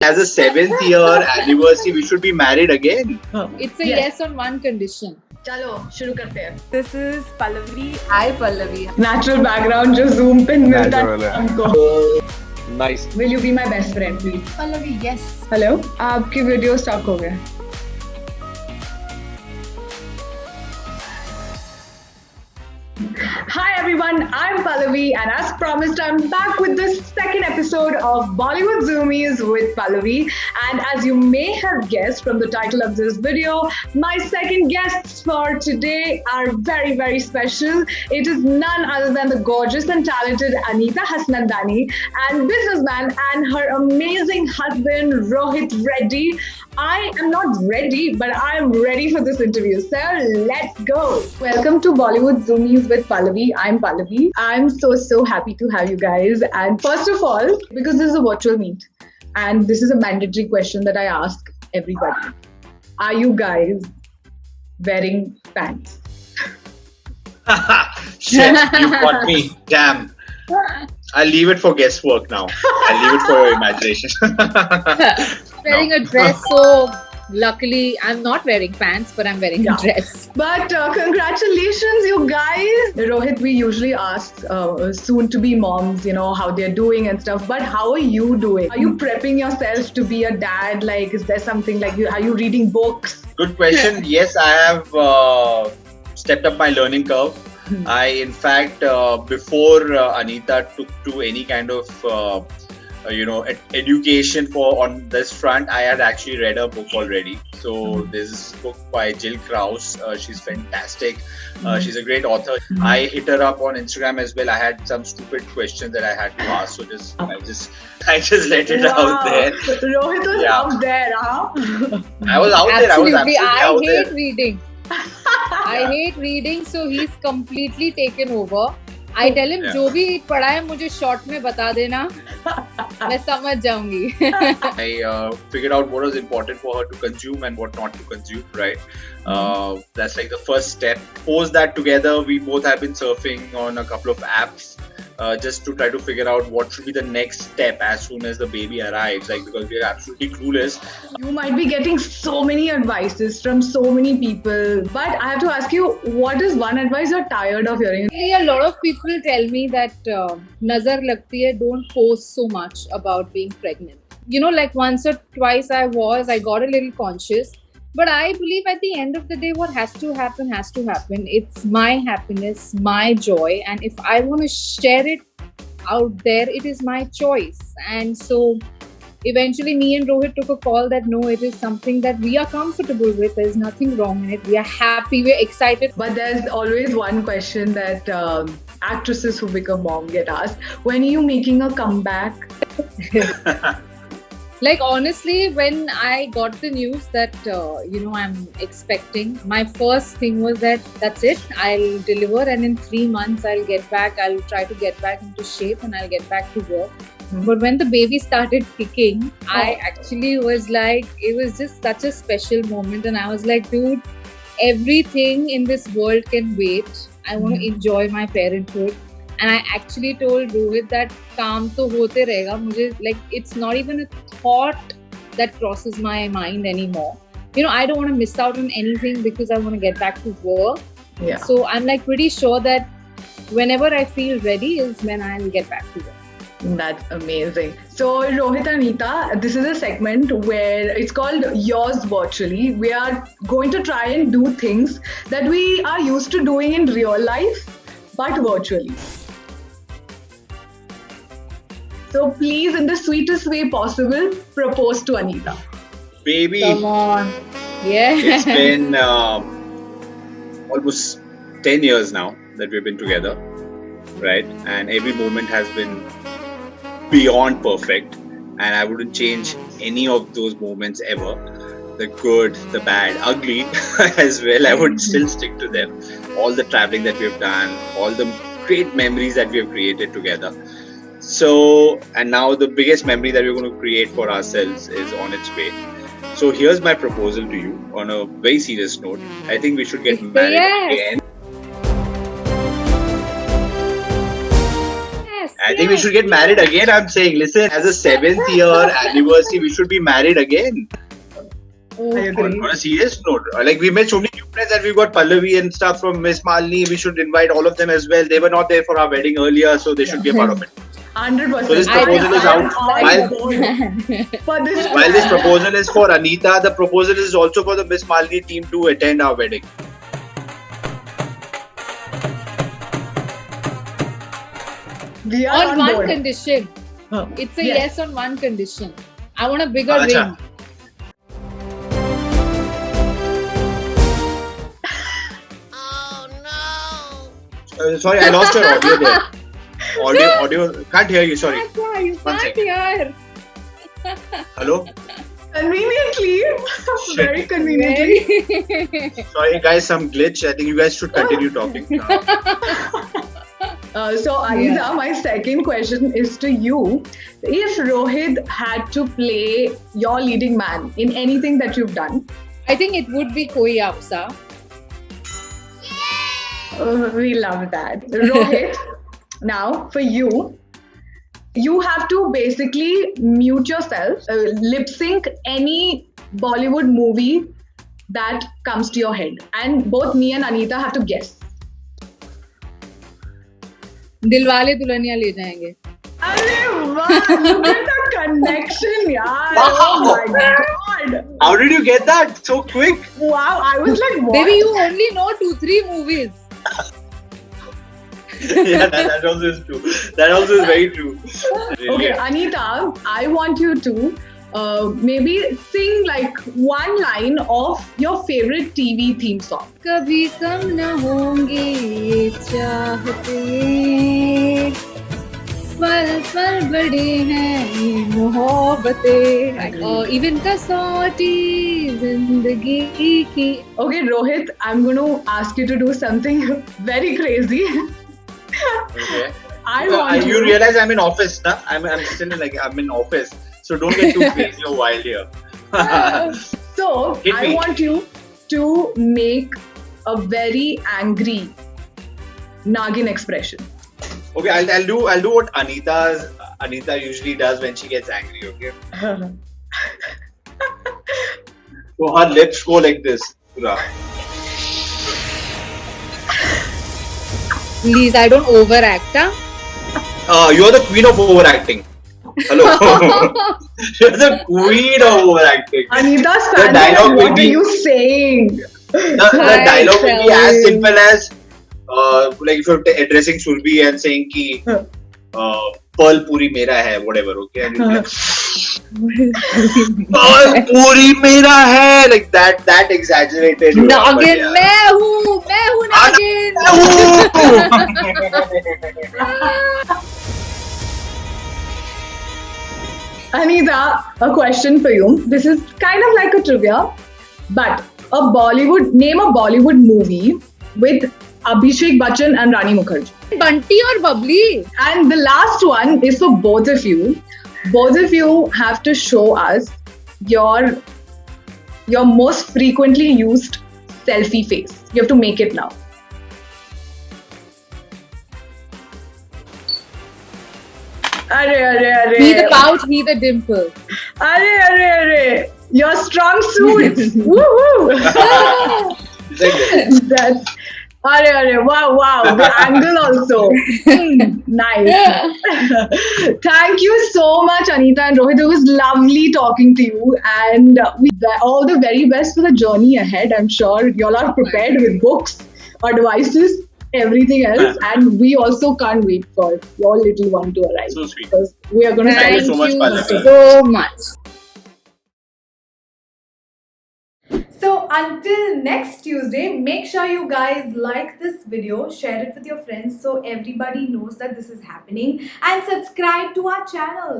As a 7th year anniversary, we should be married again. It's a yes on one condition. चलो शुरू करते हैं. This is Pallavi. Hi Pallavi. Natural background जो Zoom पे मिलता Natural है है. हमको. Nice. Will you be my best friend, please? Pallavi, yes. Hello. आपकी वीडियो स्टॉप हो गया. Hi everyone, I'm Pallavi and as promised I'm back with the second episode of Bollywood Zoomies with Pallavi, and as you may have guessed from the title of this video, my second guests for today are very special. It is none other than the gorgeous and talented Anita Hasnandani and businessman and her amazing husband Rohit Reddy. I am not ready, but I am ready for this interview. So let's go. Welcome to Bollywood Zoomies with Pallavi. I'm Pallavi. I'm so happy to have you guys. And first of all, because this is a virtual meet, and this is a mandatory question that I ask everybody. Are you guys wearing pants? Shit, you got me. Damn. I'll leave it for guesswork now. I'll leave it for your imagination. Wearing a dress, so luckily I'm not wearing pants, but I'm wearing a dress. But congratulations, you guys. Rohit, we usually ask soon-to-be moms, how they're doing and stuff. But how are you doing? Are you prepping yourself to be a dad? Like, is there something like are you reading books? Good question. Yes, I have stepped up my learning curve. I, in fact, before Anita took to any kind of education on this front, I had actually read a book already. So there's this book by Jill Krause. She's fantastic. She's a great author. I hit her up on Instagram as well. I had some stupid questions that I had to ask, so I just let it out there. Rohit was out there, huh? I was out there. I was absolutely out there. I hate reading. I hate reading, so he's completely taken over. I tell him जो भी पढ़ा है मुझे short में बता देना, मैं समझ जाऊंगी. I figured out what was important for her to consume and what not to consume, right? That's like the first step. Post that together, we both have been surfing on a couple of apps just to try to figure out what should be the next step as soon as the baby arrives, because we are absolutely clueless. You might be getting so many advices from so many people, but I have to ask you, what is one advice you're tired of hearing? A lot of people tell me that nazar lagti hai, don't post so much about being pregnant. Like once or twice I got a little conscious. But I believe at the end of the day, what has to happen. It's my happiness, my joy. And if I want to share it out there, it is my choice. And so eventually me and Rohit took a call that no, it is something that we are comfortable with. There's nothing wrong in it. We are happy, we're excited. But there's always one question that actresses who become mom get asked. When are you making a comeback? Like honestly, when I got the news that I'm expecting, my first thing was that's it. I'll deliver and in 3 months I'll get back. I'll try to get back into shape and I'll get back to work. But when the baby started kicking, I actually was like, it was just such a special moment, and I was like, dude, everything in this world can wait. I want to enjoy my parenthood. And I actually told Rohit that काम तो होते रहेगा. मुझे it's not even a thought that crosses my mind anymore. I don't want to miss out on anything because I want to get back to work. Yeah. So I'm pretty sure that whenever I feel ready is when I'll get back to work. That's amazing. So Rohit and Anita, this is a segment where it's called Yours Virtually. We are going to try and do things that we are used to doing in real life, but virtually. So please, in the sweetest way possible, propose to Anita. Baby, Come on. Yeah. it's been almost 10 years now that we've been together, right? And every moment has been beyond perfect. And I wouldn't change any of those moments ever. The good, the bad, ugly as well. I would still stick to them. All the traveling that we've done, all the great memories that we have created together. So, and now the biggest memory that we're going to create for ourselves is on its way. So here's my proposal to you on a very serious note. I think we should get married again. Yes. I think we should get married again. I'm saying, listen, as a 7th year anniversary, we should be married again. I agree. On a serious note, like we met so many new friends, and we've got Pallavi and stuff from Miss Malini. We should invite all of them as well. They were not there for our wedding earlier, so they should be a part of it. 100%. So this proposal is out. For this While this proposal is for Anita, the proposal is also for the Miss Malini team to attend our wedding. we are On on one board. condition. Huh. It's a Yes. yes on one condition. I want a bigger Acha. ring. Sorry, I lost your audio there. Audio. Can't hear you. Sorry. Acha, you One can't second. hear. Hello. Conveniently. Very conveniently. Very. Sorry, guys. Some glitch. I think you guys should continue talking. So, Aiza, my second question is to you. If Rohit had to play your leading man in anything that you've done, I think it would be Koi Apsa. we love that. Rohit, now for you, you have to basically mute yourself, lip sync any Bollywood movie that comes to your head. And both me and Anita have to guess. Dilwale Dulhania ले जाएंगे. Arey, wow, look at the connection, yaar. Oh my god. How did you get that so quick? Wow, I was like, what? Baby, you only know 2-3 movies. Yeah, that also is true. That also is very true. Really. Okay, Anita, I want you to maybe sing like one line of your favorite TV theme song. कभी कम न होंगे ये चाहते, पल पल बड़े हैं ये मोहब्बतें, even कसौटी जिंदगी की. Okay, Rohit, I'm going to ask you to do something very crazy. Okay. I want You realize I'm in office, na? I'm still I'm in office. So don't get too crazy or wild here. So Hit I me. want you to make a very angry Nagin expression. Okay, I'll do what Anita usually does when she gets angry. Okay. So her lips go like this. Pura. Please, I don't overact. Huh? You're the queen of overacting. Hello. You're the queen of overacting. Anita's The fans are dialogue like, will what be- are you saying? The dialogue will be as Right. simple as like if you're addressing Surbhi and saying ki Pearl Puri mera hai, whatever, okay? And you'll be like, Pearl Puri mera hai, like that exaggerated. नागिन मैं हूँ नागिन. Anita, a question for you. This is kind of like a trivia, but name a Bollywood movie with Abhishek Bachchan and Rani Mukherjee. Bunty और Babli. And the last one is for both of you. Both of you have to show us your most frequently used selfie face. You have to make it now. Arre. He the pouch, he the dimple. Arre. Your strong suit. Woohoo. That's Arre. Wow. The angle also. Nice. Thank you so much, Anita and Rohit. It was lovely talking to you. And all the very best for the journey ahead. I'm sure y'all are prepared with books, advices, everything else. And we also can't wait for your little one to arrive. So sweet. Because we are going to Thank you Thank so much, you Pallavi. so much. So until next Tuesday, make sure you guys like this video, share it with your friends so everybody knows that this is happening, and subscribe to our channel.